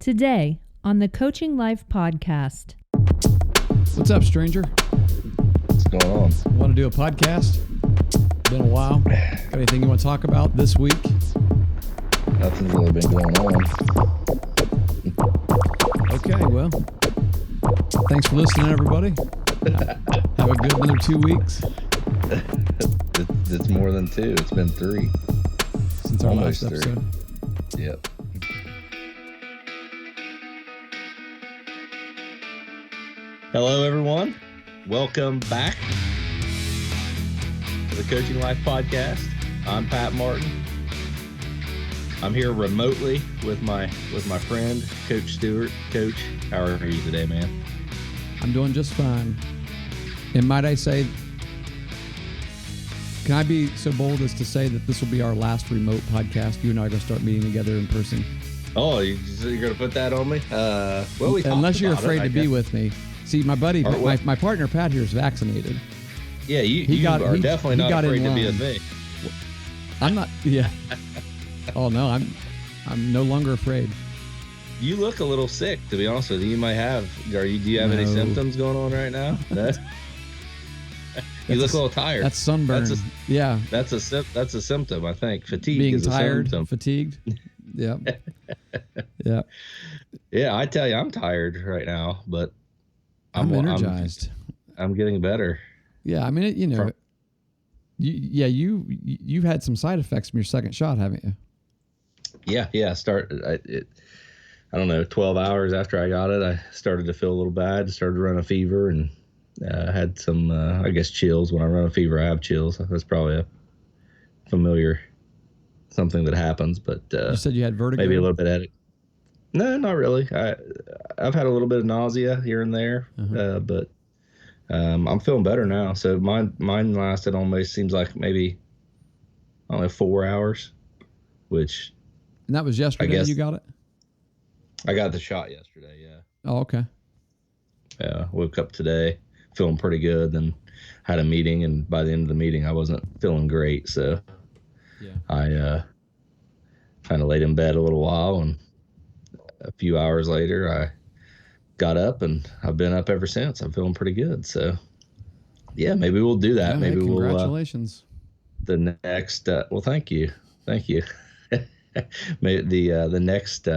Today on the Coaching Life podcast. What's up, stranger? What's going on? Want to do a podcast? Been a while. Got anything you want to talk about this week? Nothing's really been going on. Okay, well, thanks for listening, everybody. Have a good another 2 weeks. It's more than two. It's been three. Since our Almost last episode. Three. Yep. Hello, everyone. Welcome back to the Coaching Life podcast. I'm Pat Martin. I'm here remotely with my friend, Coach Stewart. Coach, how are you today, man? I'm doing just fine. And might I say, can I be so bold as to say that this will be our last remote podcast? You and I are going to start meeting together in person. Oh, you're going to put that on me? Unless you're afraid to be with me. See, my buddy, my partner Pat here is vaccinated. Yeah, you are definitely not afraid to be with me. I'm not. Yeah. Oh no, I'm no longer afraid. You look a little sick, to be honest with you. You might have. Do you have any symptoms going on right now? You look a little tired. That's sunburn. Yeah. That's a symptom, I think. Fatigue. Being is tired, a symptom. fatigued. Yeah. Yeah. Yeah. I tell you, I'm tired right now, but I'm energized. I'm getting better. Yeah, I mean, you've had some side effects from your second shot, haven't you? Yeah. I don't know, 12 hours after I got it, I started to feel a little bad, started to run a fever, and had some, I guess, chills. When I run a fever, I have chills. That's probably a familiar something that happens, but you said you had vertigo? Maybe a little bit headache. No, not really. I've had a little bit of nausea here and there, but I'm feeling better now. So mine lasted almost, seems like maybe, I don't know, 4 hours, which. And that was yesterday. I guess you got it? I got the shot yesterday. Yeah. Oh, okay. Yeah. Woke up today feeling pretty good. Then had a meeting, and by the end of the meeting, I wasn't feeling great. So yeah, I kind of laid in bed a little while, and a few hours later, I got up, and I've been up ever since. I'm feeling pretty good. So, yeah, maybe we'll do that. Yeah, maybe we'll. Congratulations. The next. Well, thank you. Maybe the next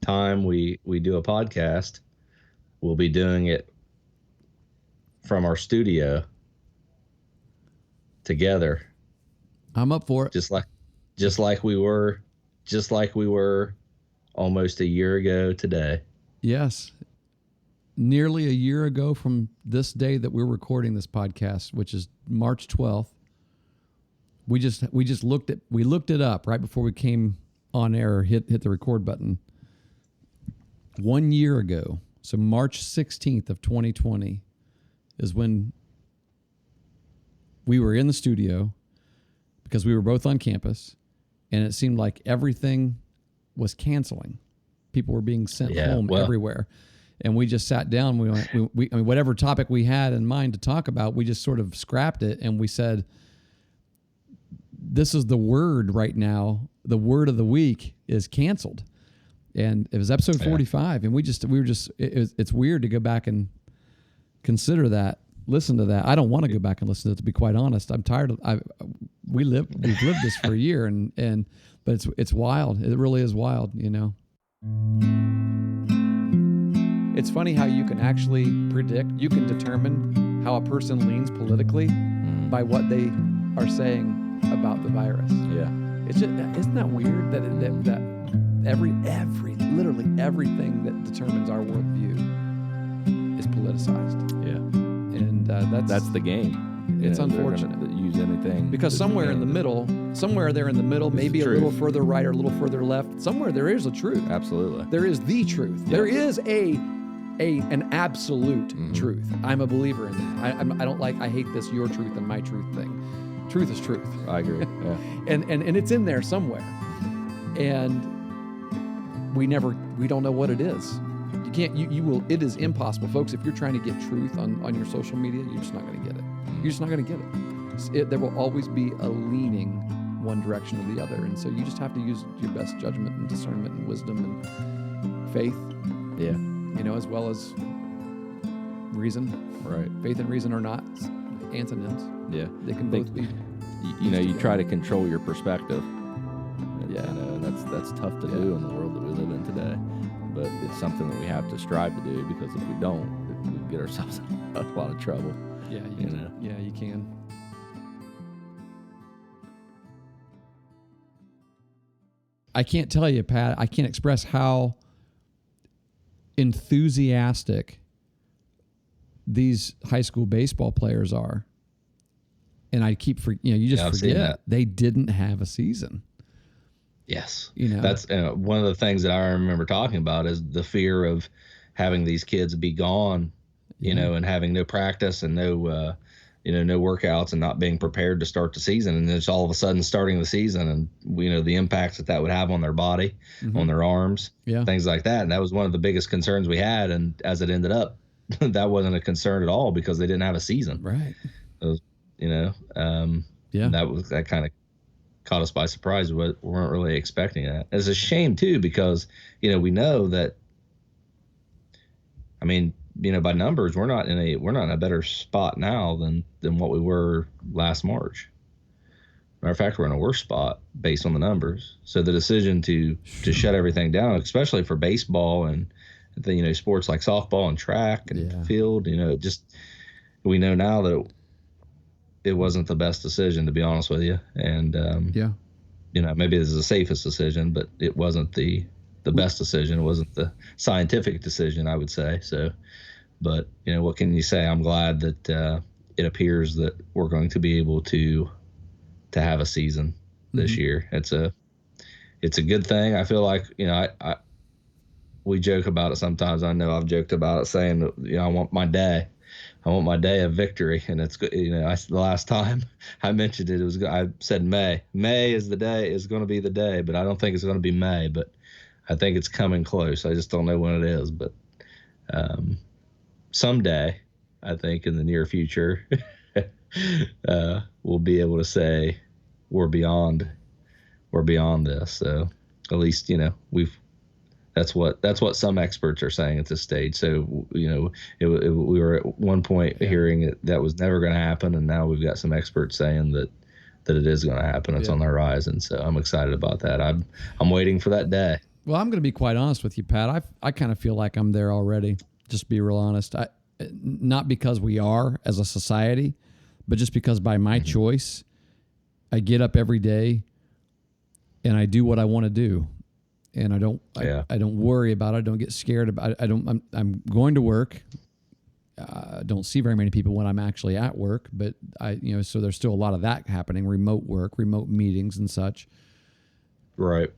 time we do a podcast, we'll be doing it from our studio together. I'm up for it. Just like we were almost a year ago today. Yes. Nearly a year ago from this day that we're recording this podcast, which is March 12th. We just looked it up right before we came on air, hit the record button. 1 year ago. So March 16th of 2020 is when we were in the studio because we were both on campus, and it seemed like everything was canceling. People were being sent home everywhere. And we just sat down. I mean, whatever topic we had in mind to talk about, we just sort of scrapped it, and we said, this is the word right now. The word of the week is canceled. And it was episode 45. And it's weird to go back and consider that, listen to that. I don't want to go back and listen to it, to be quite honest. I'm tired we've lived this for a year, but it's wild. It really is wild, you know. It's funny how you can actually predict, you can determine how a person leans politically by what they are saying about the virus. Yeah. It's just, isn't that weird that literally everything that determines our worldview is politicized. Yeah. And that's the game. It's unfortunate that use anything because somewhere there in the middle, maybe a little further right or a little further left, somewhere there is a truth. Absolutely. There is the truth. Yeah. There is an absolute truth. I'm a believer in that. I hate this your truth and my truth thing. Truth is truth. I agree. Yeah. and it's in there somewhere. And we don't know what it is. You can't, it is impossible. Folks, if you're trying to get truth on your social media, you're just not going to get it. You're just not going to get it. There will always be a leaning one direction or the other. And so you just have to use your best judgment and discernment and wisdom and faith, Yeah. as well as reason. Right. Faith and reason are not antonyms. Yeah. They can both be. You try to control your perspective. Yeah. And that's tough to do in the world that we live in today. But it's something that we have to strive to do, because if we don't, we get ourselves in a lot of trouble. Yeah, yeah, you can. I can't tell you, Pat, I can't express how enthusiastic these high school baseball players are. And I keep you just forget they didn't have a season. Yes. That's one of the things that I remember talking about is the fear of having these kids be gone, and having no practice and no workouts and not being prepared to start the season. And it's all of a sudden starting the season, and the impacts that would have on their body, on their arms, things like that. And that was one of the biggest concerns we had. And as it ended up, that wasn't a concern at all, because they didn't have a season. Right. It was, that kind of caught us by surprise. We weren't really expecting that. It's a shame too, because, we know that, by numbers, we're not in a better spot now than what we were last March. Matter of fact, we're in a worse spot based on the numbers. So the decision to shut everything down, especially for baseball and sports like softball and track and field, we know now that it wasn't the best decision, to be honest with you. And maybe this is the safest decision, but it wasn't the best decision. It wasn't the scientific decision, I would say. So, but what can you say? I'm glad that it appears that we're going to be able to have a season this year. It's a good thing. I feel like we joke about it sometimes. I know I've joked about it, saying that I want my day of victory, and it's good. The last time I mentioned it, I said May. May is going to be the day, but I don't think it's going to be May. But I think it's coming close. I just don't know when it is, but someday, I think in the near future, we'll be able to say we're beyond this. So at least that's what some experts are saying at this stage. So we were at one point hearing that was never going to happen, and now we've got some experts saying that it is going to happen. It's on the horizon. So I'm excited about that. I'm waiting for that day. Well, I'm going to be quite honest with you, Pat. I kind of feel like I'm there already. Just to be real honest. Not because we are as a society, but just because by my choice, I get up every day and I do what I want to do. And I don't worry about it. I don't get scared about it. I'm going to work. I don't see very many people when I'm actually at work, but so there's still a lot of that happening, remote work, remote meetings and such. Right.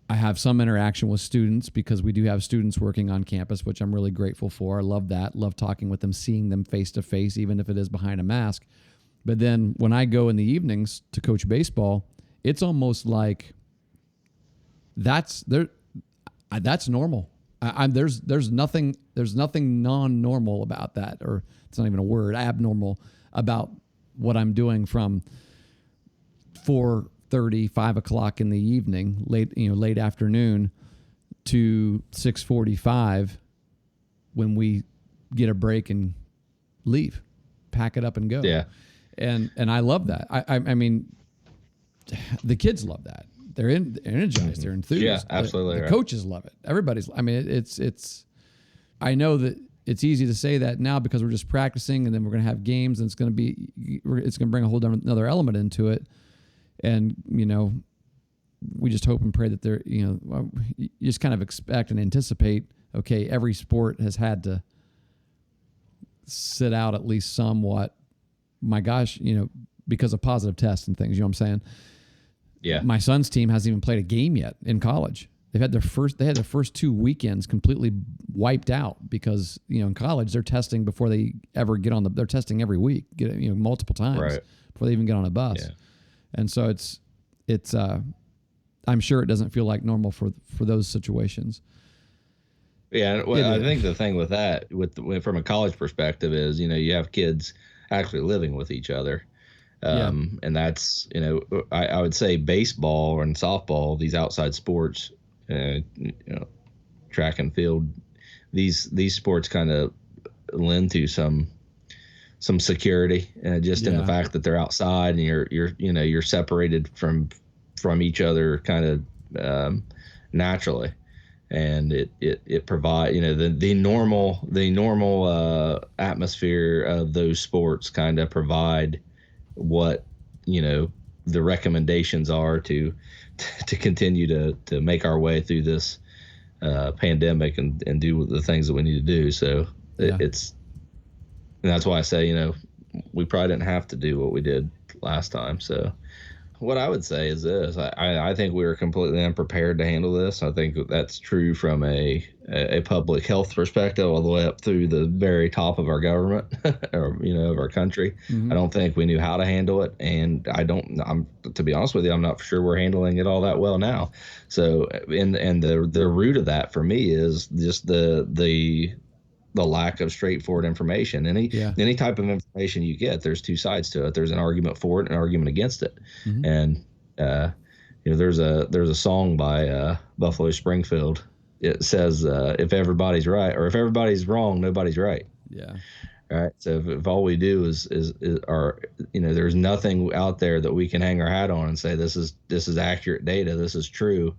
I have some interaction with students because we do have students working on campus, which I'm really grateful for. I love that. Love talking with them, seeing them face to face, even if it is behind a mask. But then when I go in the evenings to coach baseball, it's almost like that's normal. There's nothing non-normal about that, or it's not even a word, abnormal about what I'm doing from 4:30, 5 o'clock in the evening, late afternoon, to 6:45 when we get a break and leave, pack it up and go. Yeah. And I love that. I mean, the kids love that. They're energized. They're enthused. Yeah, absolutely. The coaches love it. Everybody's. I mean, it's. I know that it's easy to say that now because we're just practicing, and then we're going to have games, and it's going to bring a whole another element into it, and we just hope and pray that there. You just kind of expect and anticipate. Okay, every sport has had to sit out at least somewhat. My gosh, because of positive tests and things. You know what I'm saying? Yeah. My son's team hasn't even played a game yet in college. They had their first 2 weekends completely wiped out because, in college they're testing before they ever get on they're testing every week, multiple times before they even get on a bus. Yeah. And so it's I'm sure it doesn't feel like normal for those situations. Yeah. Well, I think the thing with that, from a college perspective is, you have kids actually living with each other. And that's, I would say baseball and softball, these outside sports, track and field, these sports kind of lend to some security, just in the fact that they're outside and you're separated from each other kind of naturally, and it provide the normal atmosphere of those sports kind of provide what the recommendations are to continue to make our way through this pandemic and do the things that we need to do. So it's, and that's why I say, we probably didn't have to do what we did last time. So what I would say is this: I think we were completely unprepared to handle this. I think that's true from a public health perspective, all the way up through the very top of our government, or of our country. Mm-hmm. I don't think we knew how to handle it, and I'm to be honest with you, I'm not sure we're handling it all that well now. So, and the root of that for me is just the lack of straightforward information. Any type of information you get, there's two sides to it. There's an argument for it and an argument against it. Mm-hmm. And there's a song by Buffalo Springfield. It says, if everybody's right, or if everybody's wrong, nobody's right. Yeah. All right. So if all we do is there's nothing out there that we can hang our hat on and say this is accurate data, this is true,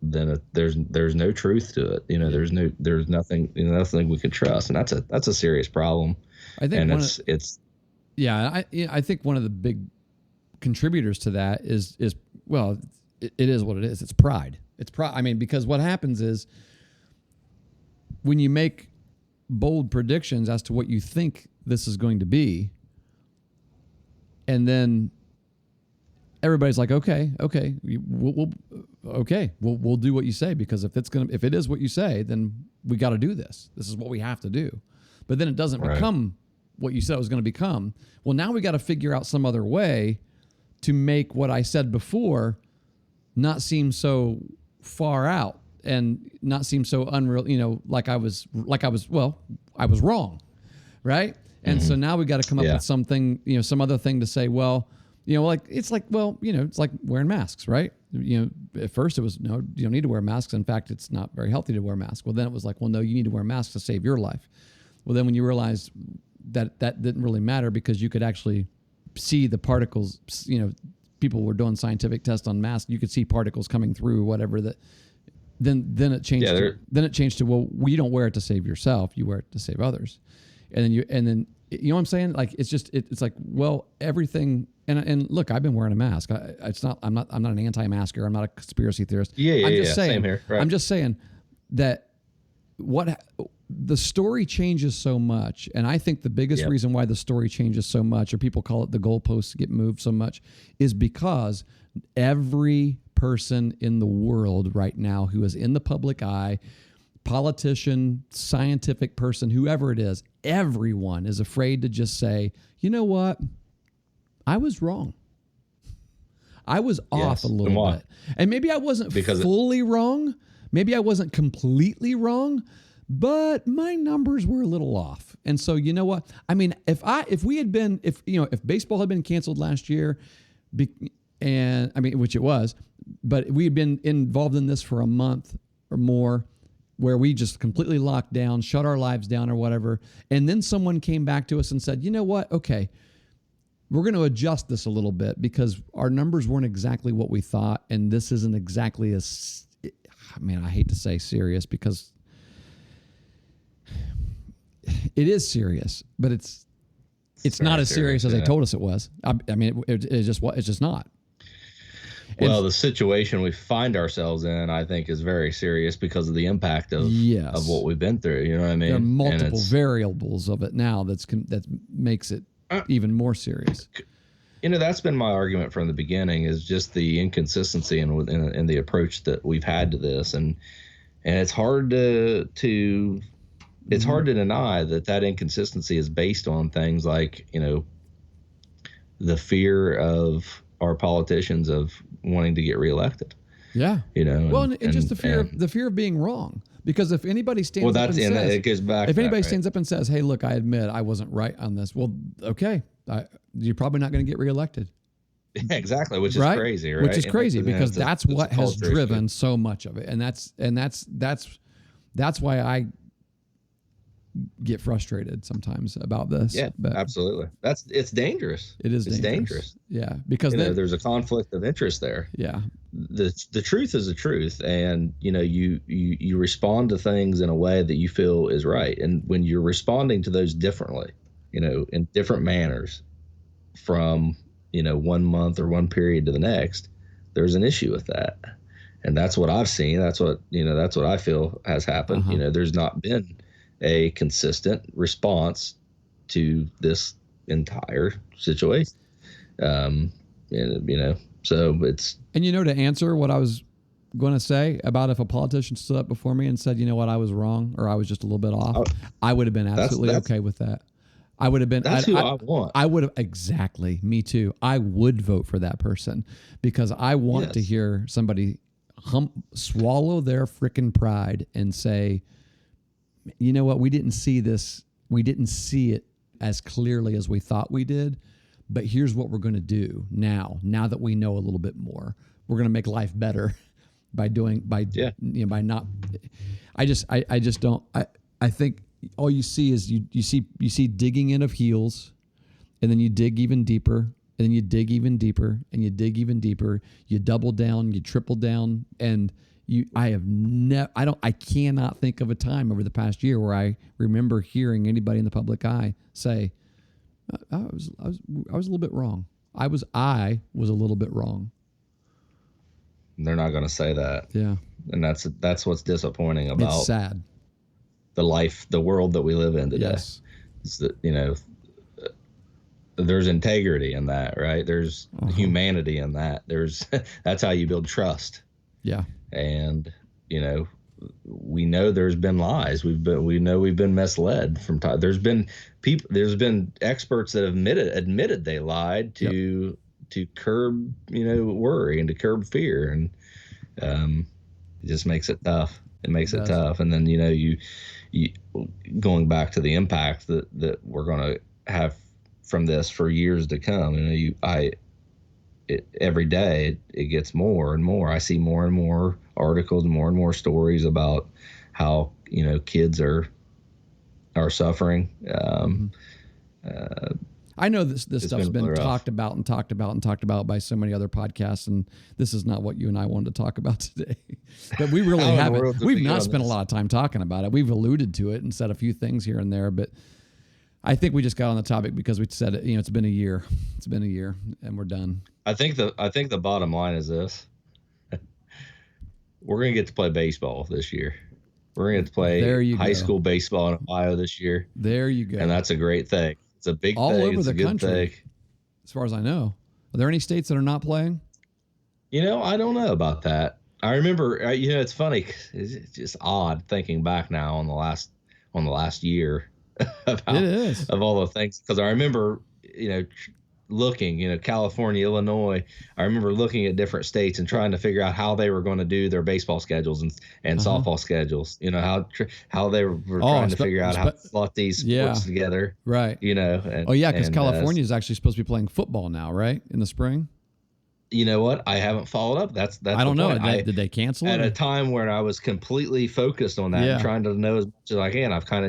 then there's no truth to it. There's nothing nothing we can trust, and that's a serious problem. I think, and I think one of the big contributors to that is well, it is what it is. It's pride. It's pride. I mean, because what happens is when you make bold predictions as to what you think this is going to be, and then everybody's like, okay, we'll do what you say, because if it is what you say, then we got to do this. This is what we have to do. But then it doesn't become what you said it was going to become. Well, now we got to figure out some other way to make what I said before not seem so far out and not seem so unreal. Like I was wrong, right? And so now we got to come up with something, some other thing to say. Well, it's like wearing masks, right? At first it was, no, you don't need to wear masks. In fact, it's not very healthy to wear masks. Well, then it was like, well, no, you need to wear masks to save your life. Well, then when you realize that didn't really matter, because you could actually see the particles, people were doing scientific tests on masks. You could see particles coming through, whatever that. Then it changed. Then it changed to, well, you don't wear it to save yourself. You wear it to save others. And then you know what I'm saying? Like, it's just, it's like, well, everything. And look, I've been wearing a mask. I'm not an anti-masker. I'm not a conspiracy theorist. Yeah. I'm just saying, same here. Right. I'm just saying that the story changes so much. And I think the biggest reason why the story changes so much, or people call it the goalposts get moved so much, is because every person in the world right now who is in the public eye, politician, scientific person, whoever it is, everyone is afraid to just say, you know what? I was wrong. I was off a little bit. And maybe I wasn't fully wrong. Maybe I wasn't completely wrong, but my numbers were a little off. And so, you know what? I mean, if baseball had been canceled last year, which it was, but we had been involved in this for a month or more, where we just completely locked down, shut our lives down or whatever. And then someone came back to us and said, you know what? Okay, we're going to adjust this a little bit because our numbers weren't exactly what we thought. And this isn't exactly I hate to say serious, because it is serious, but it's not as serious as they told us it was. It's just not. Well, the situation we find ourselves in, I think, is very serious because of the impact of what we've been through. You know what I mean? There are multiple variables of it now that makes it even more serious. That's been my argument from the beginning, is just the inconsistency in the approach that we've had to this, and it's hard to hard to deny that inconsistency is based on things like the fear of our politicians of wanting to get reelected. Yeah. And just the fear of being wrong. Because if anybody stands up and says, it goes back. If anybody stands up and says, "Hey, look, I admit I wasn't right on this," well, okay, you're probably not going to get reelected. exactly, which is right? crazy, right? Which is crazy because that's what has driven issue. so much of it, and that's why I get frustrated sometimes about this. Yeah, but absolutely. It's dangerous. It's dangerous. Yeah, because there's a conflict of interest there. Yeah, the truth is the truth, and you respond to things in a way that you feel is right, and when you're responding to those differently, in different manners from 1 month or one period to the next, there's an issue with that. And that's what I've seen. That's what I feel has happened. There's not been a consistent response to this entire situation. So it's, and to answer what I was going to say about if a politician stood up before me and said, you know what, I was wrong, or I was just a little bit off, I would have been absolutely okay with that. I would have been. That's who I want. I would have, exactly. Me too. I would vote for that person because I want to hear somebody swallow their freaking pride and say, you know what, we didn't see this. We didn't see it as clearly as we thought we did. But here's what we're going to do now that we know a little bit more. We're going to make life better by not. I just don't. I think all you see is you see digging in of heels, and then you dig even deeper, and then you dig even deeper, and you dig even deeper. You double down, you triple down, and I cannot think of a time over the past year where I remember hearing anybody in the public eye say, I was a little bit wrong. I was a little bit wrong. They're not going to say that. Yeah. And that's what's disappointing about it's sad. The world that we live in today. Yes. It's that, there's integrity in that, right? There's humanity in that. That's how you build trust. Yeah. And, we know there's been lies. We know we've been misled from time. There's been experts that have admitted they lied to curb, worry and to curb fear. And, it just makes it tough. It makes it tough. And then, you going back to the impact that we're going to have from this for years to come. Every day it gets more and more. I see more and more articles, more and more stories about how kids are suffering. I know this stuff's been talked about by so many other podcasts, and this is not what you and I wanted to talk about today. But we really haven't. We've not spent a lot of time talking about it. We've alluded to it and said a few things here and there, but I think we just got on the topic because we said it. It's been a year. It's been a year, and we're done. I think the bottom line is this: we're gonna get to play baseball this year. We're gonna get to play high school baseball in Ohio this year. There you go. And that's a great thing. It's a big all thing. over it's the a good country, thing. As far as I know. Are there any states that are not playing? I don't know about that. I remember. It's funny. It's just odd thinking back now on the last year. It is of all the things, because I remember looking California, Illinois, I remember looking at different states and trying to figure out how they were going to do their baseball schedules and softball schedules, how they were trying to figure out how to slot these sports together, right? Because California is actually supposed to be playing football now, right, in the spring. You know what? I haven't followed up. That's I don't know. Did they cancel at a time where I was completely focused on that and trying to know as much as I can? I've kind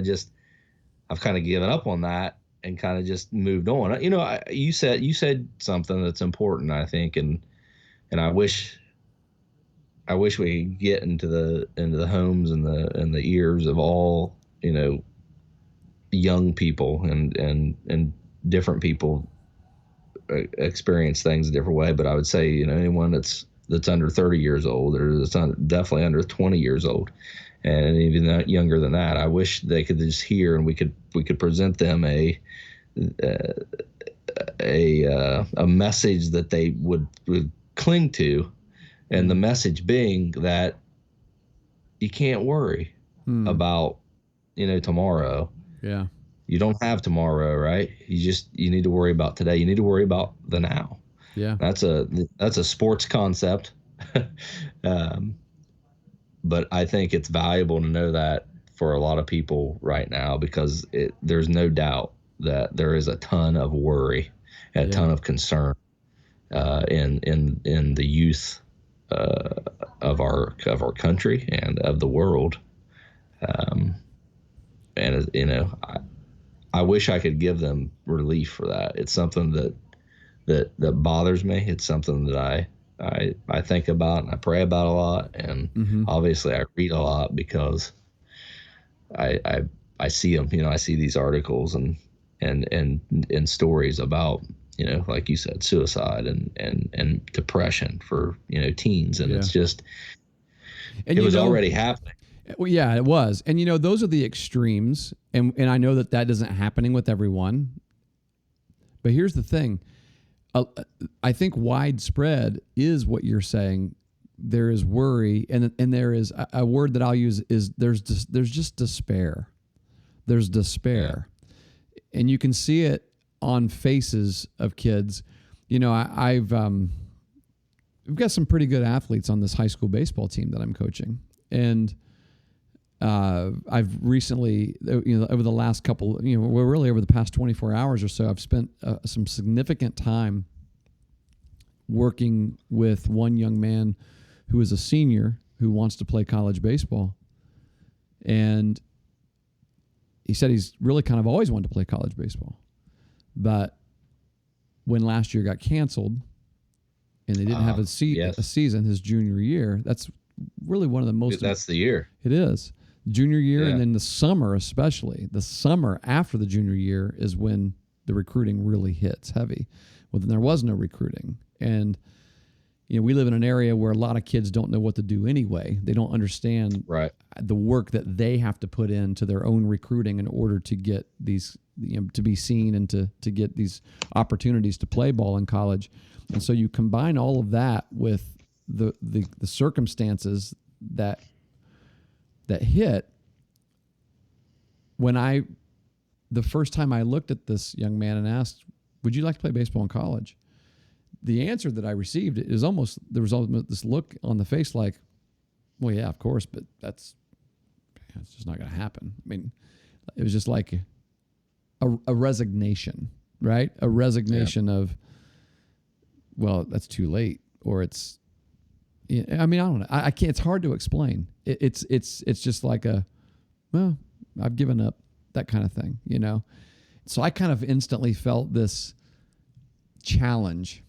of given up on that and kind of just moved on. You said something that's important, I think, and I wish we could get into the homes and the ears of all young people and different people experience things a different way. But I would say anyone that's under 30 years old or that's definitely under 20 years old, and even younger than that, I wish they could just hear and we could present them a message that they would cling to, and the message being that you can't worry about tomorrow. Yeah, you don't have tomorrow, right? You need to worry about today. You need to worry about the now. Yeah, that's a sports concept. But I think it's valuable to know that for a lot of people right now, because there's no doubt that there is a ton of worry and a ton of concern in the youth of our country and of the world. And I wish I could give them relief for that. It's something that bothers me. It's something that I think about and I pray about a lot, and obviously I read a lot because I see them. I see these articles and stories about, like you said, suicide and depression for teens, and it's just it was already happening. Well, yeah, it was. And, those are the extremes. And I know that isn't happening with everyone. But here's the thing. I think widespread is what you're saying. There is worry. And there is a word that I'll use is there's just despair. There's despair. Yeah. And you can see it on faces of kids. We've got some pretty good athletes on this high school baseball team that I'm coaching. And I've recently, over the last couple, really over the past 24 hours or so, I've spent some significant time working with one young man who is a senior who wants to play college baseball. And he said he's really kind of always wanted to play college baseball. But when last year got canceled and they didn't have a season his junior year, that's really one of the most... That's the year. It is. Junior year, and then the summer especially. The summer after the junior year is when the recruiting really hits heavy. Well, then there was no recruiting. And, we live in an area where a lot of kids don't know what to do anyway. They don't understand the work that they have to put into their own recruiting in order to get these, to be seen and to get these opportunities to play ball in college. And so you combine all of that with the circumstances that hit when the first time I looked at this young man and asked, would you like to play baseball in college? The answer that I received there was almost this look on the face like, well, yeah, of course, but it's just not going to happen. I mean, it was just like a resignation, right? A resignation of, well, that's too late, or it's, I mean, I don't know. I can't. It's hard to explain. It's just like well, I've given up, that kind of thing, So I kind of instantly felt this challenge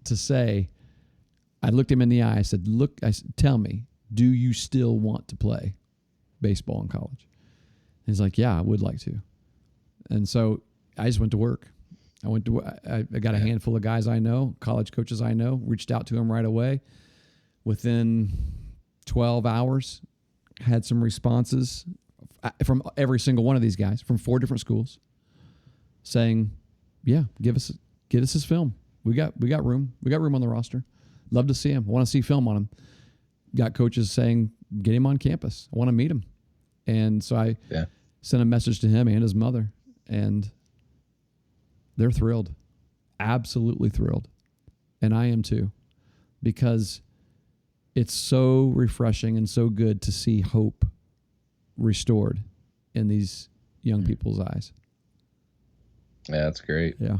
to say. I looked him in the eye. I said, "Look, tell me, do you still want to play baseball in college?" And he's like, "Yeah, I would like to." And so I just went to work. I got a handful of guys I know, college coaches I know, reached out to them right away. Within 12 hours, had some responses from every single one of these guys from 4 different schools saying, yeah, get us his film. We got room. We got room on the roster. Love to see him. I want to see film on him. Got coaches saying, get him on campus. I want to meet him. And so I sent a message to him and his mother, and they're thrilled, absolutely thrilled. And I am too, because it's so refreshing and so good to see hope restored in these young people's eyes. Yeah, that's great. Yeah.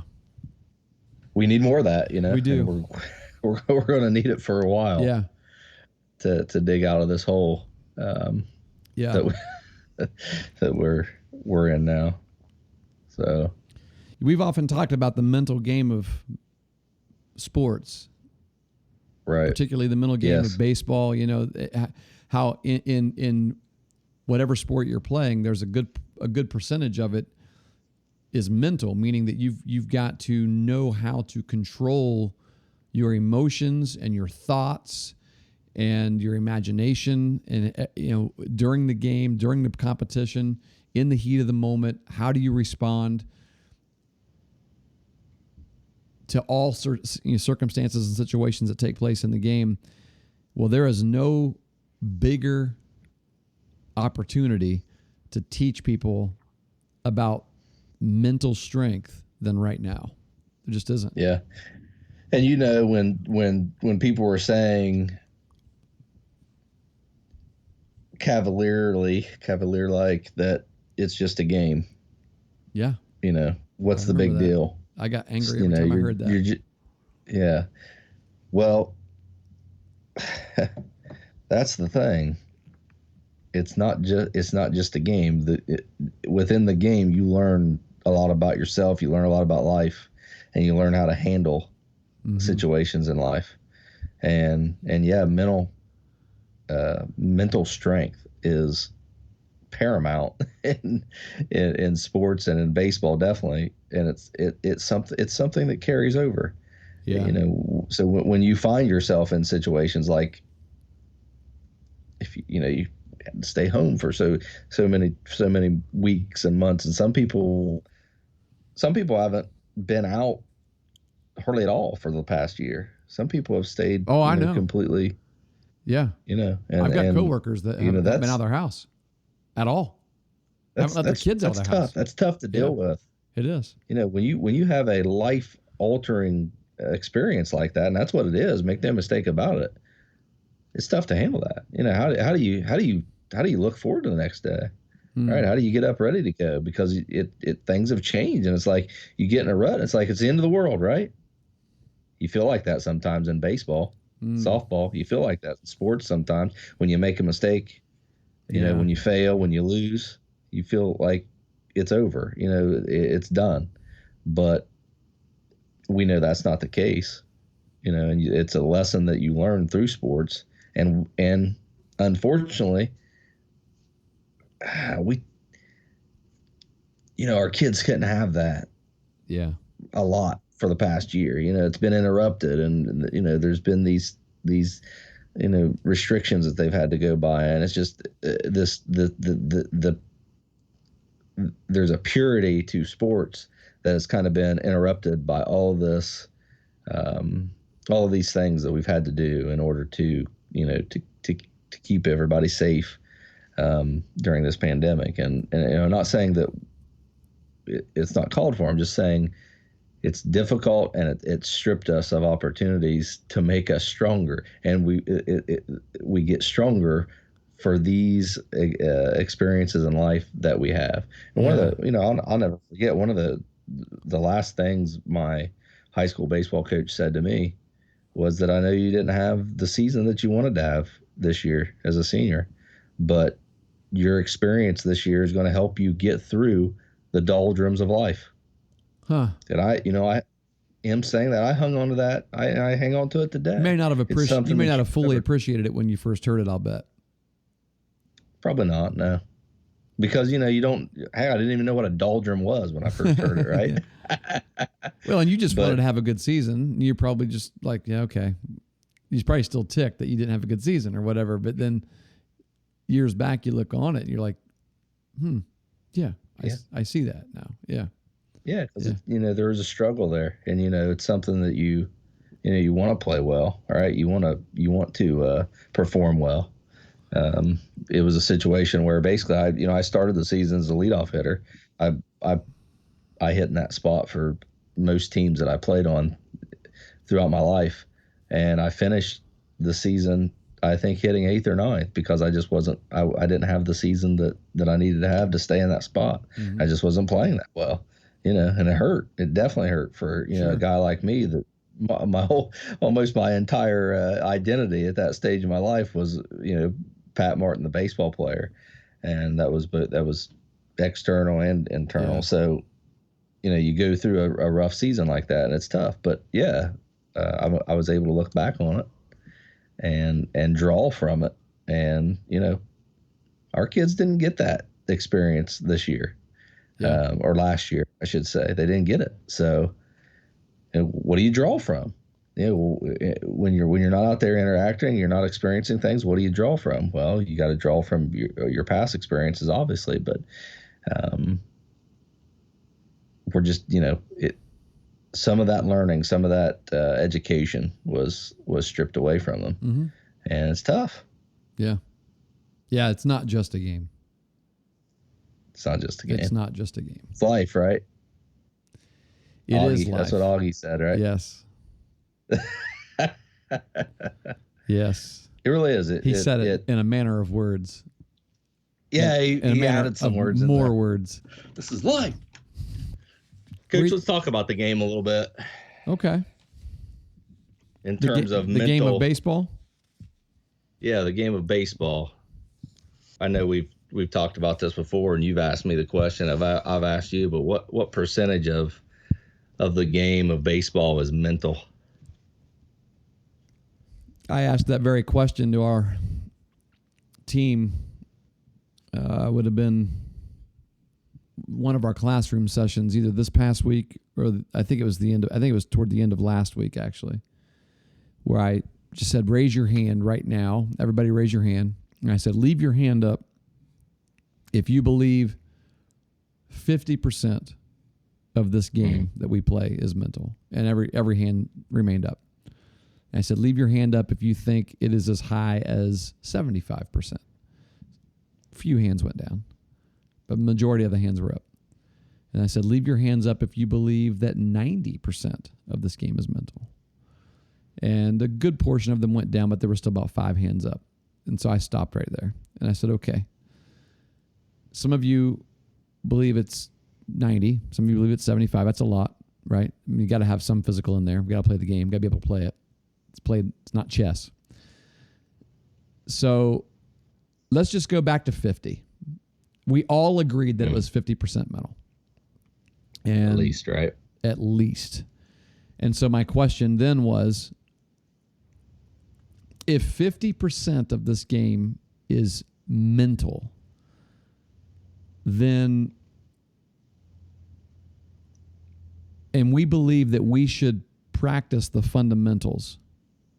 We need more of that, We do. We're going to need it for a while. Yeah. To dig out of this hole. That we're in now. So we've often talked about the mental game of sports, right? Particularly the mental game of baseball. How in whatever sport you're playing, there's a good percentage of it is mental, meaning that you've got to know how to control your emotions and your thoughts and your imagination, and during the game, during the competition, in the heat of the moment, how do you respond to all circumstances and situations that take place in the game? Well, there is no bigger opportunity to teach people about mental strength than right now. There just isn't. Yeah. And when people were saying cavalier-like that it's just a game. Yeah. What's the big deal? I got angry every time I heard that. Yeah. Well, that's the thing. It's not just a game. Within the game, you learn a lot about yourself. You learn a lot about life, and you learn how to handle situations in life. And yeah, mental strength is paramount in sports and in baseball, definitely. And it's something that carries over. Yeah. You know, so when you find yourself in situations like, if you had to stay home for so many weeks and months, and some people haven't been out hardly at all for the past year. Some people have stayed, Oh, I know. completely, Yeah. and I've got coworkers that haven't been out of their house at all. Haven't let their kids out of their tough. house. That's tough to deal with. It is. When you have a life altering experience like that, and that's what it is. Make no mistake about it. It's tough to handle that. How do you look forward to the next day? Right? How do you get up ready to go? Because things have changed, and it's like you get in a rut. It's like it's the end of the world, right? You feel like that sometimes in baseball, softball. You feel like that in sports sometimes when you make a mistake. When you fail, when you lose, you feel like it's over. It's done. But we know that's not the case. And it's a lesson that you learn through sports, and unfortunately, our kids couldn't have that. Yeah. A lot for the past year. It's been interrupted, and there's been these restrictions that they've had to go by, and it's just there's a purity to sports that has kind of been interrupted by all this, all of these things that we've had to do in order to keep everybody safe during this pandemic. And I'm not saying that it's not called for. I'm just saying it's difficult, and it stripped us of opportunities to make us stronger, and we get stronger for these experiences in life that we have. And one of the, I'll never forget, one of the last things my high school baseball coach said to me was that, I know you didn't have the season that you wanted to have this year as a senior, but your experience this year is going to help you get through the doldrums of life. Huh. And I am saying that I hung on to that. I hang on to it today. You may not have fully appreciated it when you first heard it, I'll bet. Probably not, no. Because, you don't, I didn't even know what a doldrum was when I first heard it, right? Well, and you just wanted to have a good season. You're probably just like, yeah, okay. You're probably still ticked that you didn't have a good season or whatever. But then years back, you look on it and you're like, I see that now. Yeah. Yeah, because there was a struggle there, and it's something that you want to play well, all right? You want to perform well. It was a situation where basically I started the season as a leadoff hitter. I hit in that spot for most teams that I played on throughout my life, and I finished the season, I think, hitting 8th or 9th, because I just wasn't. I didn't have the season that I needed to have to stay in that spot. I just wasn't playing that well. And it hurt. It definitely hurt for, a guy like me that almost my entire identity at that stage of my life was, Pat Martin, the baseball player. And that was external and internal. Yeah. So, you go through a rough season like that, and it's tough. But yeah, I was able to look back on it and draw from it. And, our kids didn't get that experience this year. Or last year, I should say. They didn't get it. So, what do you draw from? When you're not out there interacting, you're not experiencing things. What do you draw from? Well, you got to draw from your past experiences, obviously. But we're just, some of that learning, some of that education was stripped away from them, and it's tough. Yeah, yeah. It's not just a game. It's not just a game. It's not just a game. It's life, right? It is life. That's what Augie said, right? Yes. Yes. It really is. He said it in a manner of words. Yeah, he added some words. More words. This is life. Coach, let's talk about the game a little bit. Okay. in terms of the mental, game of baseball. Yeah, the game of baseball. I know we've talked about this before, and you've asked me the question. I've asked you, but what percentage of the game of baseball is mental? I asked that very question to our team. Would have been one of our classroom sessions, either this past week or I think it was toward the end of last week, actually, where I just said, raise your hand right now. Everybody raise your hand. And I said, leave your hand up if you believe 50% of this game that we play is mental. And every hand remained up. And I said, leave your hand up if you think it is as high as 75%. Few hands went down, but the majority of the hands were up. And I said, leave your hands up if you believe that 90% of this game is mental. And a good portion of them went down, but there were still about 5 hands up. And so I stopped right there. And I said, okay, some of you believe it's 90. Some of you believe it's 75. That's a lot, right? I mean, you got to have some physical in there. We got to play the game. Got to be able to play it. It's not chess. So let's just go back to 50. We all agreed that it was 50% mental. And at least, right? At least. And so my question then was, if 50% of this game is mental, then, and we believe that we should practice the fundamentals,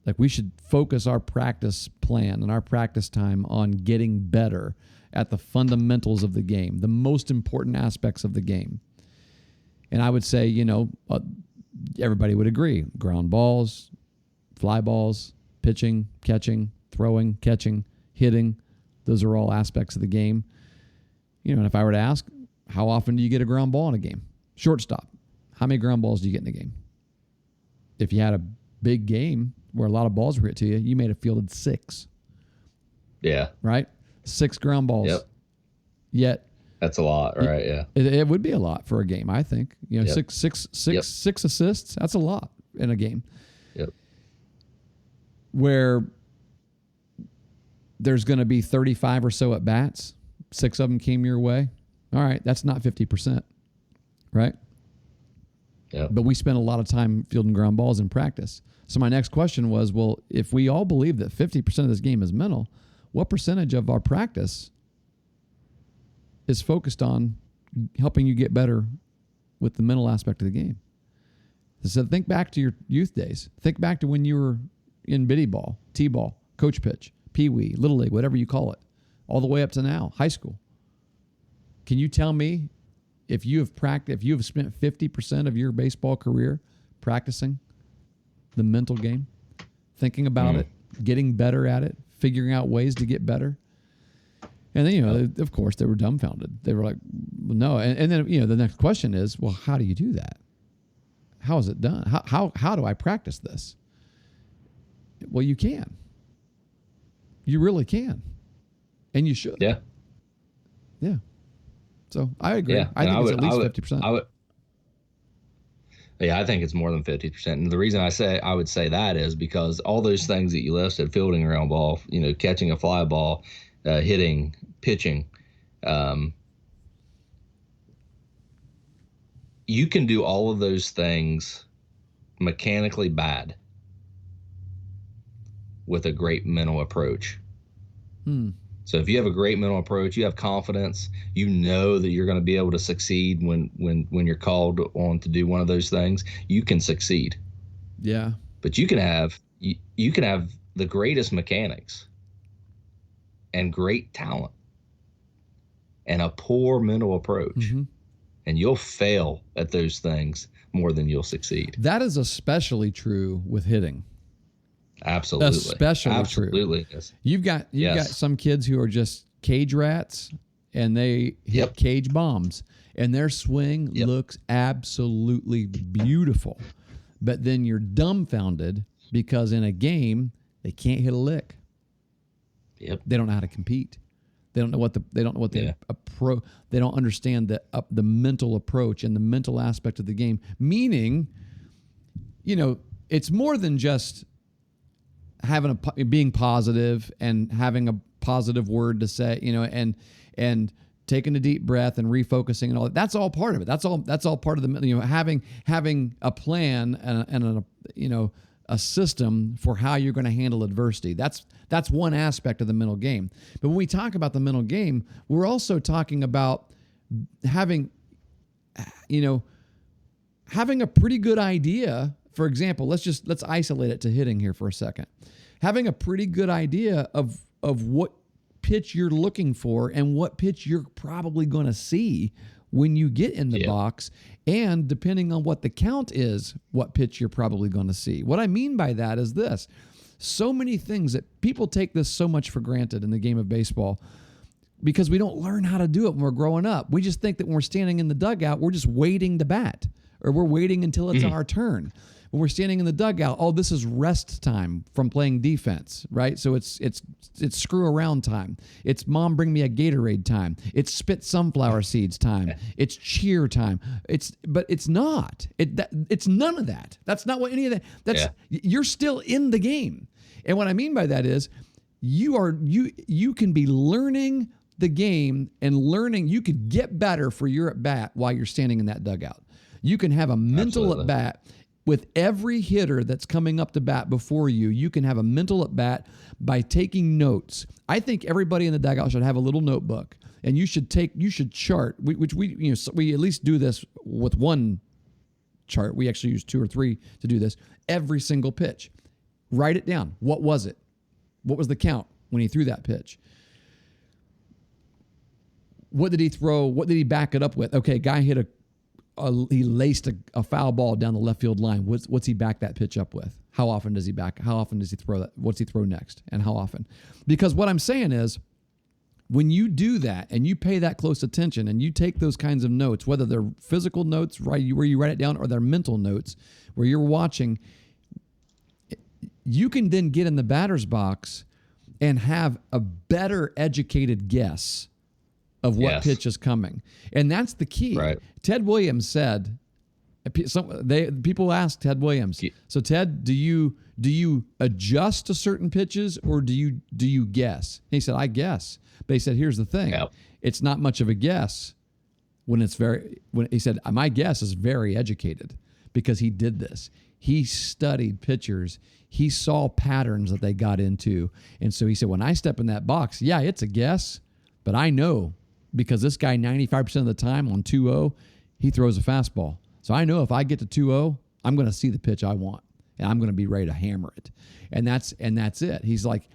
like we should focus our practice plan and our practice time on getting better at the fundamentals of the game, the most important aspects of the game. And I would say, everybody would agree. Ground balls, fly balls, pitching, catching, throwing, catching, hitting. Those are all aspects of the game. And if I were to ask, how often do you get a ground ball in a game? Shortstop. How many ground balls do you get in a game? If you had a big game where a lot of balls were hit to you, you may have fielded 6. Yeah. Right? 6 ground balls. Yep. Yet that's a lot, right? Yeah. It would be a lot for a game, I think. Yep. Six assists, that's a lot in a game. Yep. Where there's going to be 35 or so at bats, 6 of them came your way. All right, that's not 50%, right? Yep. But we spent a lot of time fielding ground balls in practice. So my next question was, well, if we all believe that 50% of this game is mental, what percentage of our practice is focused on helping you get better with the mental aspect of the game? So think back to your youth days. Think back to when you were in biddy ball, t-ball, coach pitch, pee-wee, little league, whatever you call it, all the way up to now, high school. Can you tell me if you have spent 50% of your baseball career practicing the mental game, thinking about it, getting better at it, figuring out ways to get better? And then, of course, they were dumbfounded. They were like, well, no. And then, the next question is, well, how do you do that? How is it done? How do I practice this? Well, you can. You really can. And you should. Yeah. Yeah. So I agree. Yeah. I think it's at least 50%. I think it's more than 50%. And the reason I would say that is because all those things that you listed, fielding a ground ball, catching a fly ball, hitting, pitching, you can do all of those things mechanically bad with a great mental approach. So if you have a great mental approach, you have confidence, you know that you're going to be able to succeed when you're called on to do one of those things, you can succeed. Yeah. But you can have the greatest mechanics and great talent and a poor mental approach, and you'll fail at those things more than you'll succeed. That is especially true with hitting. Absolutely. Absolutely true. Yes. You've got some kids who are just cage rats, and they hit cage bombs, and their swing looks absolutely beautiful. But then you're dumbfounded because in a game they can't hit a lick. Yep. They don't know how to compete. They don't know what they don't understand the mental approach and the mental aspect of the game. Meaning, it's more than just being positive and having a positive word to say, and taking a deep breath and refocusing and all that. That's all part of it. That's all part of the, having a plan and a system for how you're going to handle adversity. That's one aspect of the mental game. But when we talk about the mental game, we're also talking about having a pretty good idea. For example, let's isolate it to hitting here for a second. Having a pretty good idea of what pitch you're looking for and what pitch you're probably going to see when you get in the box, and depending on what the count is, what pitch you're probably going to see. What I mean by that is this. So many things that people take this so much for granted in the game of baseball because we don't learn how to do it when we're growing up. We just think that when we're standing in the dugout, we're just waiting to bat, or we're waiting until it's our turn. When we're standing in the dugout, this is rest time from playing defense, right? So it's screw around time. It's mom bring me a Gatorade time. It's spit sunflower seeds time. It's cheer time. But it's not. It's none of that. That's not what any of that. You're still in the game. And what I mean by that is you can be learning the game and learning. You could get better for your at bat while you're standing in that dugout. You can have a mental at bat. With every hitter that's coming up to bat before you, you can have a mental at bat by taking notes. I think everybody in the dugout should have a little notebook, and you should chart. Which we at least do this with one chart. We actually use 2 or 3 to do this. Every single pitch, write it down. What was it? What was the count when he threw that pitch? What did he throw? What did he back it up with? Okay, guy hit he laced a foul ball down the left field line. What's he back that pitch up with? How often does he throw that? What's he throw next? And how often? Because what I'm saying is, when you do that and you pay that close attention and you take those kinds of notes, whether they're physical notes, right, where you write it down, or they're mental notes where you're watching, you can then get in the batter's box and have a better educated guess of what pitch is coming. And that's the key. Right. Ted Williams said, people asked Ted Williams, so Ted, do you adjust to certain pitches, or do you guess? And he said, I guess. But he said, here's the thing. Yep. It's not much of a guess when he said, my guess is very educated, because he did this. He studied pitchers. He saw patterns that they got into. And so he said, when I step in that box, it's a guess, but I know, because this guy 95% of the time on 2-0, he throws a fastball. So I know if I get to 2-0, I'm going to see the pitch I want, and I'm going to be ready to hammer it. And that's it. He's like,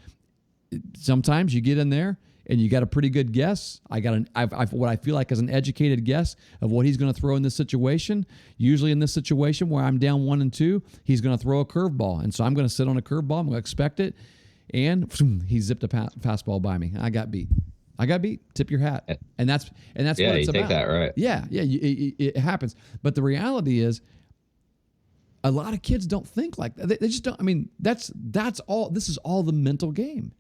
sometimes you get in there and you got a pretty good guess. What I feel like is an educated guess of what he's going to throw in this situation. Usually in this situation where I'm down 1-2, he's going to throw a curveball. And so I'm going to sit on a curveball. I'm going to expect it. And he zipped a fastball by me. I got beat. Tip your hat. And that's what it's about. Yeah, you take that, right? Yeah, it happens. But the reality is, a lot of kids don't think like that. They just don't. I mean, that's all. This is all the mental game.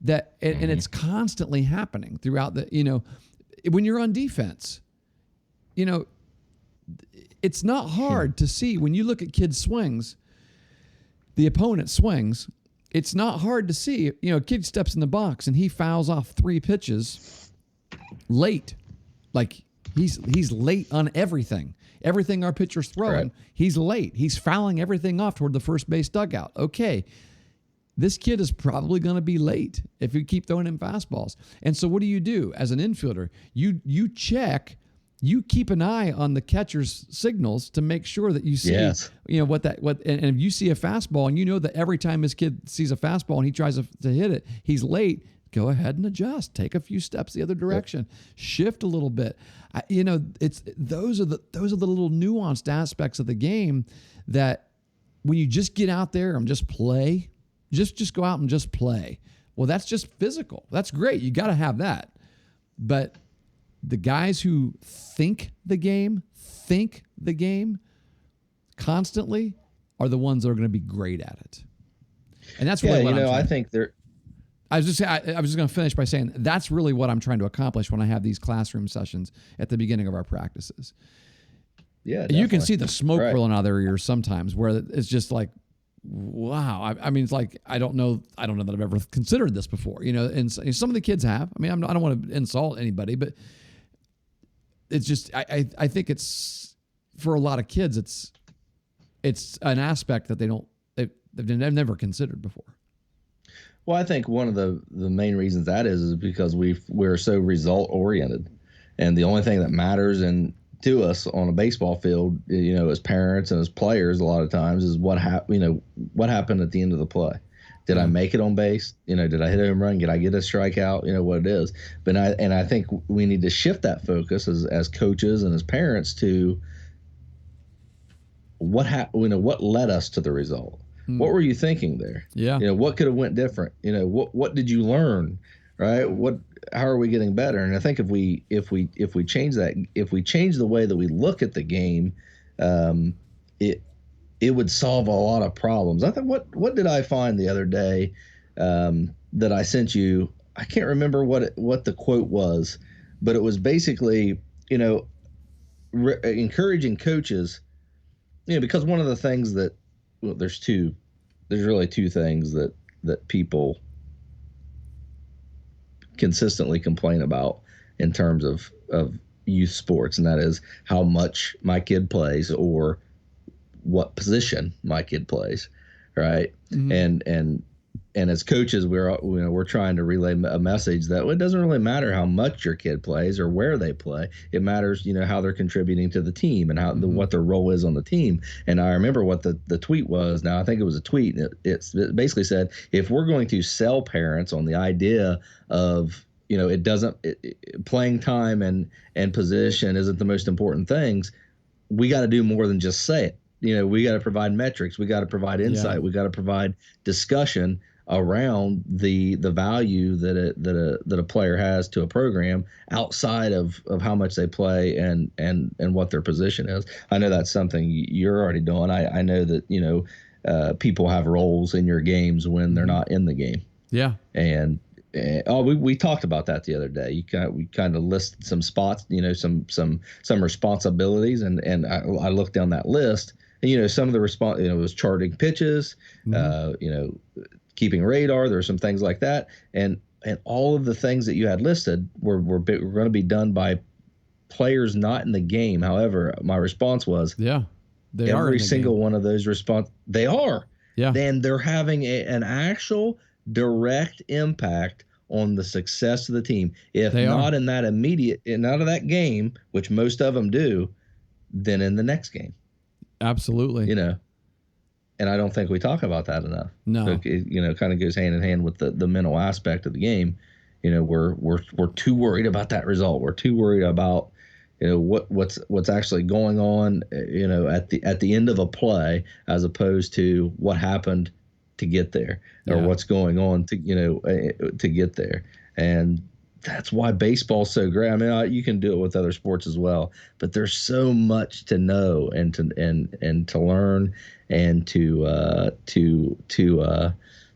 And it's constantly happening throughout when you're on defense, it's not hard to see when you look at kids' swings, the opponent swings. It's not hard to see. A kid steps in the box and he fouls off 3 pitches late. Like he's late on everything. Everything our pitcher's throwing, right. He's late. He's fouling everything off toward the first base dugout. Okay, this kid is probably going to be late if you keep throwing him fastballs. And so what do you do as an infielder? You check. You keep an eye on the catcher's signals to make sure that you see, and if you see a fastball and you know that every time this kid sees a fastball and he tries to hit it, he's late, go ahead and adjust. Take a few steps the other direction. Shift a little bit. Those are the little nuanced aspects of the game that when you just get out there and just play, just go out and just play. Well, that's just physical. That's great. You got to have that. But the guys who think the game constantly are the ones that are going to be great at it. And that's really what I think they're. I was just going to finish by saying that's really what I'm trying to accomplish when I have these classroom sessions at the beginning of our practices. Yeah, definitely. You can see the smoke rolling out of their ears sometimes, where it's just like, wow. I mean, it's like, I don't know that I've ever considered this before, and some of the kids have. I mean, I don't want to insult anybody, but it's just, I think it's, for a lot of kids, it's an aspect that they've never considered before. Well, I think one of the main reasons that is because we're so result oriented, and the only thing that matters to us on a baseball field, as parents and as players, a lot of times is what happened at the end of the play. Did I make it on base? Did I hit a home run? Did I get a strikeout? What it is. But I think we need to shift that focus as coaches and as parents to what led us to the result. What were you thinking there? Yeah. What could have went different? What did you learn? Right? How are we getting better? And I think if we change that, if we change the way that we look at the game, it would solve a lot of problems. I thought, what did I find the other day that I sent you? I can't remember what the quote was, but it was basically, encouraging coaches, because one of the things that, well, there's really two things that people consistently complain about in terms of youth sports, and that is how much my kid plays or what position my kid plays, right? Mm-hmm. And as coaches, we're trying to relay a message that it doesn't really matter how much your kid plays or where they play. It matters, how they're contributing to the team and how what their role is on the team. And I remember what the tweet was. Now I think it was a tweet. It basically said, if we're going to sell parents on the idea of playing time and position isn't the most important things, we got to do more than just say it. We got to provide metrics. We got to provide insight. We got to provide discussion around the value that a player has to a program outside of how much they play and what their position is. I know that's something you're already doing. I know that people have roles in your games when they're not in the game. Yeah. And we talked about that the other day. We kind of listed some spots, some responsibilities, and I looked down that list, and some of the was charting pitches, keeping radar. There were some things like that, and all of the things that you had listed were going to be done by players not in the game. However, my response was, they are every single one of those they are. Yeah. Then they're having an actual direct impact on the success of the team. If not in that immediate, out of that game, which most of them do, then in the next game. Absolutely. And I don't think we talk about that enough. No. So it kind of goes hand in hand with the mental aspect of the game. We're too worried about that result. We're too worried about what's actually going on at the end of a play, as opposed to what happened to get there, or what's going on to get there. And that's why baseball's so great. I mean, you can do it with other sports as well, but there's so much to know and to learn and to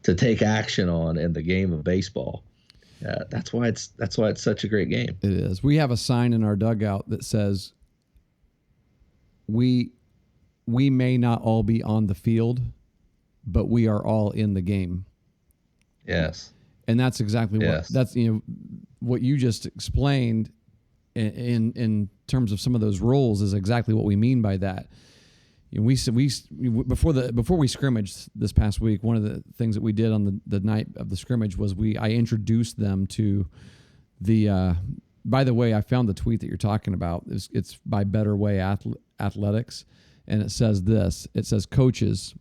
take action on in the game of baseball. That's why it's such a great game. It is. We have a sign in our dugout that says, we may not all be on the field, but we are all in the game. Yes. And that's exactly what you just explained in terms of some of those roles is exactly what we mean by that. We before we scrimmaged this past week, one of the things that we did on the night of the scrimmage was I introduced them to the. By the way, I found the tweet that you're talking about. It's by Better Way Athletics, and it says this. It says, coaches,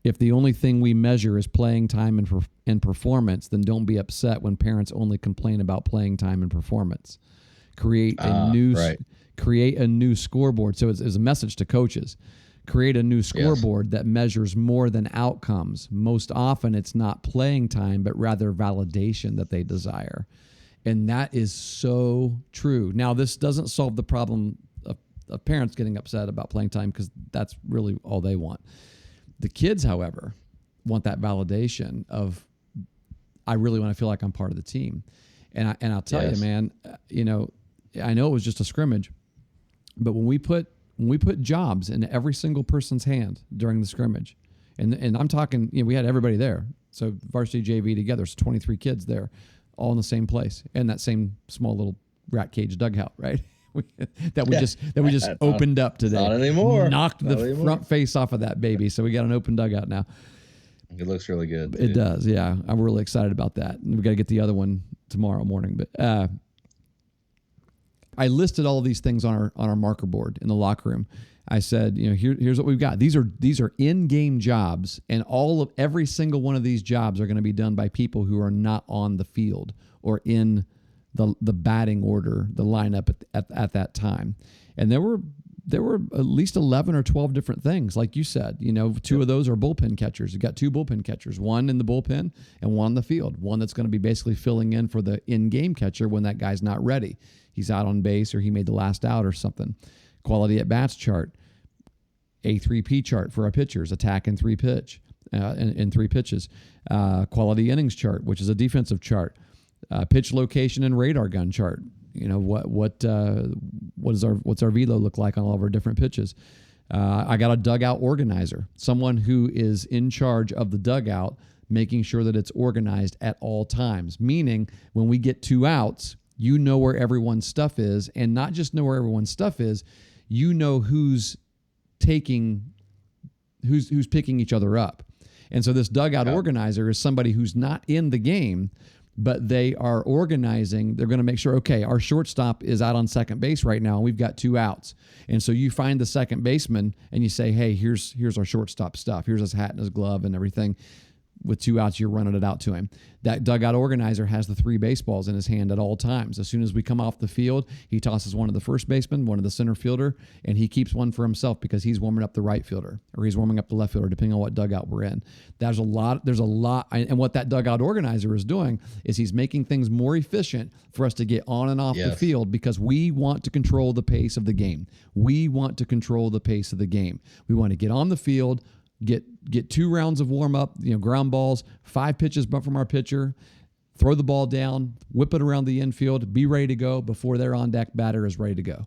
if the only thing we measure is playing time and performance, then don't be upset when parents only complain about playing time and performance. Create a new scoreboard. So it's a message to coaches. Create a new scoreboard that measures more than outcomes. Most often it's not playing time, but rather validation that they desire. And that is so true. Now, this doesn't solve the problem of parents getting upset about playing time, because that's really all they want. The kids, however, want that validation of, I really want to feel like I'm part of the team. And I'll tell you, man, I know it was just a scrimmage, but when we put jobs in every single person's hand during the scrimmage, And I'm talking, we had everybody there. So varsity JV together, so 23 kids there, all in the same place, in that same small little rat cage dugout, right? that we just opened up today. Not anymore. Knocked the front face off of that baby, so we got an open dugout now. It looks really good. It does, yeah. I'm really excited about that. And we got to get the other one tomorrow morning. But I listed all of these things on our marker board in the locker room. I said, here's what we've got. These are in-game jobs, and every single one of these jobs are going to be done by people who are not on the field or in the batting order, the lineup at that time. And there were at least 11 or 12 different things, like you said. Two of those are bullpen catchers. You got two bullpen catchers, one in the bullpen and one on the field. One that's going to be basically filling in for the in-game catcher when that guy's not ready. He's out on base or he made the last out or something. Quality at bats chart, A3P chart for our pitchers, attack in 3 pitch, in 3 pitches. Quality innings chart, which is a defensive chart. Pitch location and radar gun chart. What's our velo look like on all of our different pitches? I got a dugout organizer, someone who is in charge of the dugout, making sure that it's organized at all times. Meaning, when we get 2 outs, you know where everyone's stuff is, and not just know where everyone's stuff is, you know who's picking each other up. And so this dugout organizer is somebody who's not in the game, but they are organizing. They're going to make sure, okay, our shortstop is out on second base right now, and we've got 2 outs. And so you find the second baseman and you say, hey, here's our shortstop stuff. Here's his hat and his glove and everything. With 2 outs, you're running it out to him. That dugout organizer has the 3 baseballs in his hand at all times. As soon as we come off the field, he tosses one to the first baseman, one to the center fielder, and he keeps one for himself because he's warming up the right fielder or he's warming up the left fielder, depending on what dugout we're in. There's a lot. And what that dugout organizer is doing is he's making things more efficient for us to get on and off the field, because we want to control the pace of the game. We want to control the pace of the game. We want to get on the field, get 2 rounds of warm up, ground balls, 5 pitches from our pitcher, throw the ball down, whip it around the infield, be ready to go before their on deck batter is ready to go.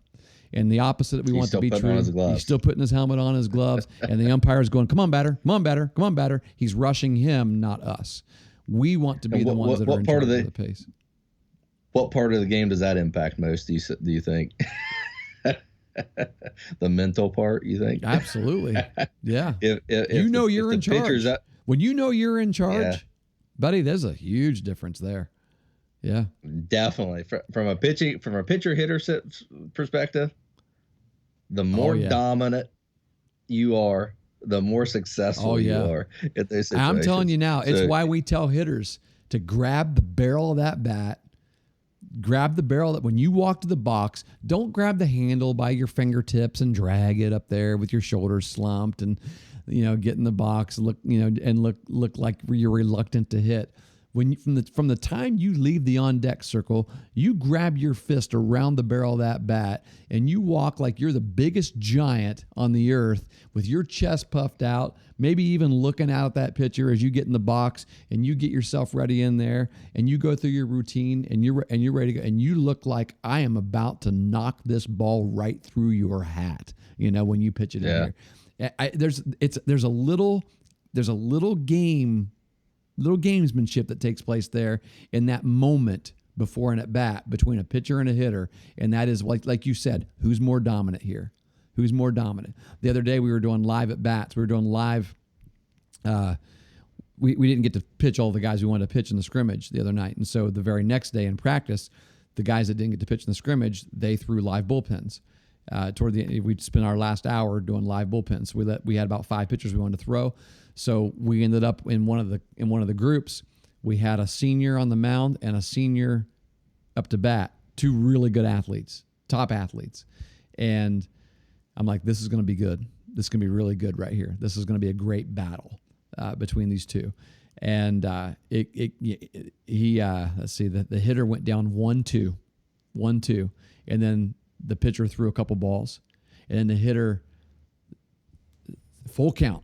And the opposite we want to be true. He's still putting his helmet on, his gloves, and the umpire is going, come on, batter, come on, batter, come on, batter. He's rushing him, not us. We want to be the ones that are in charge of the pace. What part of the game does that impact most, do you think? The mental part, you think? Absolutely. Yeah. If you're in charge. When you know you're in charge, buddy, there's a huge difference there. Yeah. Definitely. From a pitcher hitter perspective, the more dominant you are, the more successful you are at those situations. I'm telling you now, it's why we tell hitters to grab the barrel of that bat. Grab the barrel. That when you walk to the box, don't grab the handle by your fingertips and drag it up there with your shoulders slumped and get in the box, look like you're reluctant to hit. When from the time you leave the on deck circle, you grab your fist around the barrel of that bat and you walk like you're the biggest giant on the earth with your chest puffed out, maybe even looking out at that pitcher as you get in the box, and you get yourself ready in there and you go through your routine and you're ready to go, and you look like I am about to knock this ball right through your hat. When you pitch it in there, there's a little gamesmanship that takes place there in that moment before an at bat between a pitcher and a hitter, and that is like you said, who's more dominant here? Who's more dominant? The other day we were doing live at bats. We were doing live. We didn't get to pitch all the guys we wanted to pitch in the scrimmage the other night, and so the very next day in practice, the guys that didn't get to pitch in the scrimmage, they threw live bullpens. Toward the end, we'd spent our last hour doing live bullpens. We had about 5 pitchers we wanted to throw. So we ended up in one of the groups. We had a senior on the mound and a senior up to bat, 2 really good athletes, top athletes. And I'm like, this is going to be good. This is going to be really good right here. This is going to be a great battle between these 2. And let's see, the hitter went down 1-2, and then the pitcher threw a couple balls, and then the hitter full count.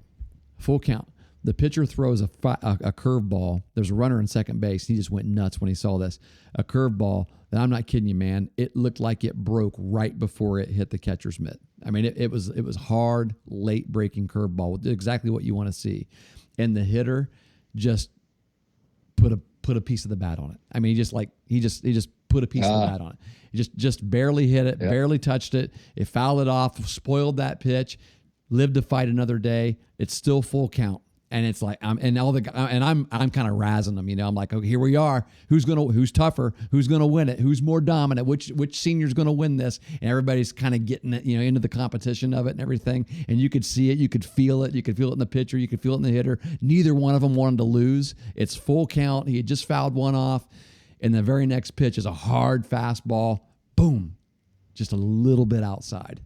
The pitcher throws a curveball. There's a runner in second base. He just went nuts when he saw this. A curveball, and I'm not kidding you, man. It looked like it broke right before it hit the catcher's mitt. I mean, it was hard, late breaking curveball, exactly what you want to see. And the hitter just put a piece of the bat on it. I mean, he just put a piece of the bat on it. He just barely hit it, barely touched it. It fouled it off, spoiled that pitch. Lived to fight another day. It's still full count, and it's like I'm kind of razzing them. I'm like, okay, here we are. Who's tougher? Who's gonna win it? Who's more dominant? Which senior's gonna win this? And everybody's kind of getting it, into the competition of it and everything. And you could see it, you could feel it, in the pitcher, you could feel it in the hitter. Neither one of them wanted to lose. It's full count. He had just fouled one off, and the very next pitch is a hard fastball. Boom, just a little bit outside.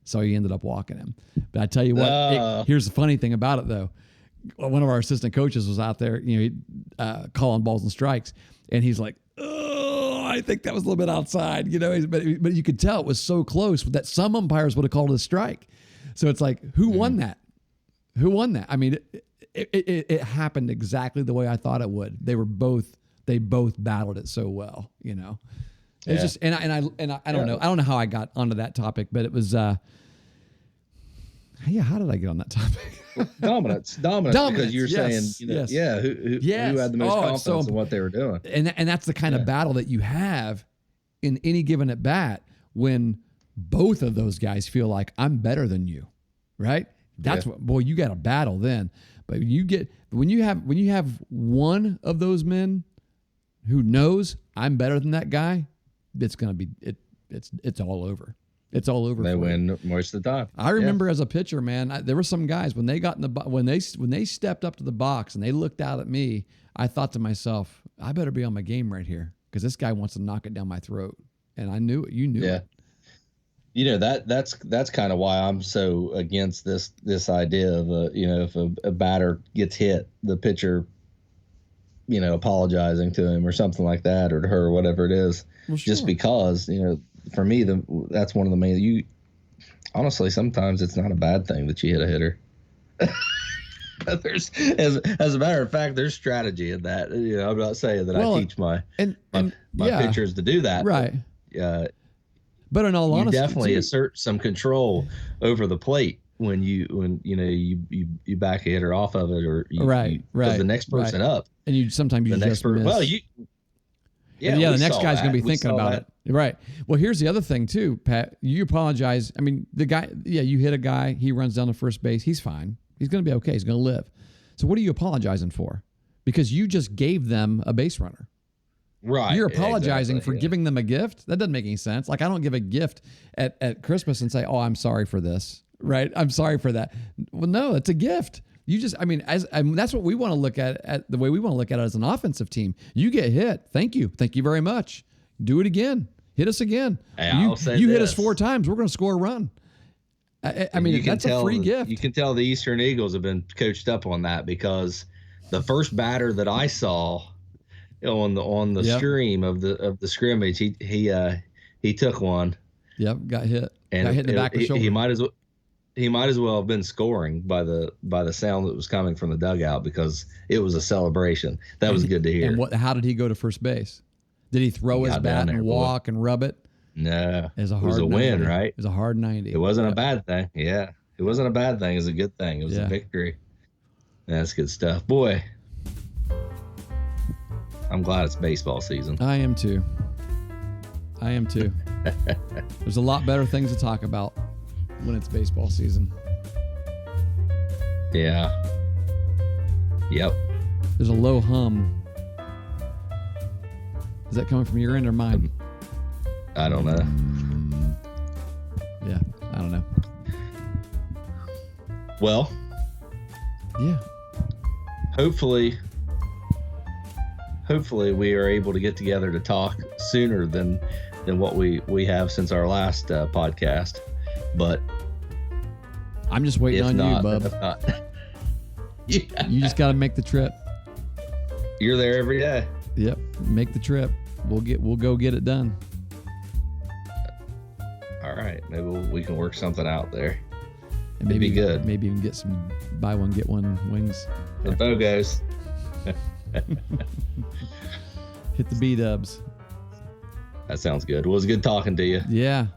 So he ended up walking him. But I tell you what, here's the funny thing about it, though. One of our assistant coaches was out there, calling balls and strikes, and he's like, "Oh, I think that was a little bit outside," But you could tell it was so close that some umpires would have called it a strike. So it's like, who won that? Who won that? I mean, it happened exactly the way I thought it would. They both battled it so well, It's just, and I don't know. I don't know how I got onto that topic, but it was, how did I get on that topic? Dominance, because you're saying, who had the most confidence in what they were doing. And that's the kind of battle that you have in any given at bat when both of those guys feel like I'm better than you, right? That's what, boy, you got a battle then. But when you have one of those men who knows I'm better than that guy, it's going to be, it's all over. It's all over. They win most of the time. I remember as a pitcher, man, there were some guys when they got in when they stepped up to the box and they looked out at me, I thought to myself, I better be on my game right here because this guy wants to knock it down my throat. And I knew it. You knew it. That's kind of why I'm so against this idea of if a batter gets hit, the pitcher, apologizing to him or something like that, or to her, or whatever it is. Well, sure. Just because, for me, that's one of the main. Honestly, sometimes it's not a bad thing that you hit a hitter. There's, as a matter of fact, there's strategy in that. I'm not saying that I teach my pitchers to do that, right? But in all honesty, you definitely assert some control over the plate when you back a hitter off of it, or right. The next person up, and you sometimes you just miss. Well, the next guy's going to be thinking about it. Right. Well, here's the other thing too, Pat. You apologize. I mean, the guy, you hit a guy, he runs down to first base. He's fine. He's going to be okay. He's going to live. So what are you apologizing for? Because you just gave them a base runner. Right. You're apologizing for giving them a gift? That doesn't make any sense. Like, I don't give a gift at Christmas and say, "Oh, I'm sorry for this." Right? I'm sorry for that. Well, no, it's a gift. You just, that's what we want to look at the way we want to look at it as an offensive team. You get hit. Thank you. Thank you very much. Do it again. Hit us again. Hey, you hit us 4 times. We're going to score a run. I mean, that's a free gift. You can tell the Eastern Eagles have been coached up on that, because the first batter that I saw on the stream of the scrimmage, he took one. Yep, got hit. And got hit in the back of the shoulder. He might as well have been scoring by the sound that was coming from the dugout, because it was a celebration. That was good to hear. And how did he go to first base? Did he throw his bat and walk and rub it? No. It was a win, right? It was a hard 90. It wasn't a bad thing. Yeah. It wasn't a bad thing. It was a good thing. It was a victory. That's good stuff. Boy, I'm glad it's baseball season. I am too. There's a lot better things to talk about when it's baseball season. Yeah. Yep. There's a low hum. Is that coming from your end or mine? I don't know. Yeah, I don't know. Well. Yeah. Hopefully we are able to get together to talk sooner than what we have since our last podcast. But I'm just waiting on you, bub. Yeah. You just got to make the trip. You're there every day. Yep, make the trip. We'll go get it done. All right, maybe we can work something out there. And It'd be good. Maybe even get some buy one get one wings. The BOGOs. Hit the B-dubs. That sounds good. Well, it was good talking to you. Yeah.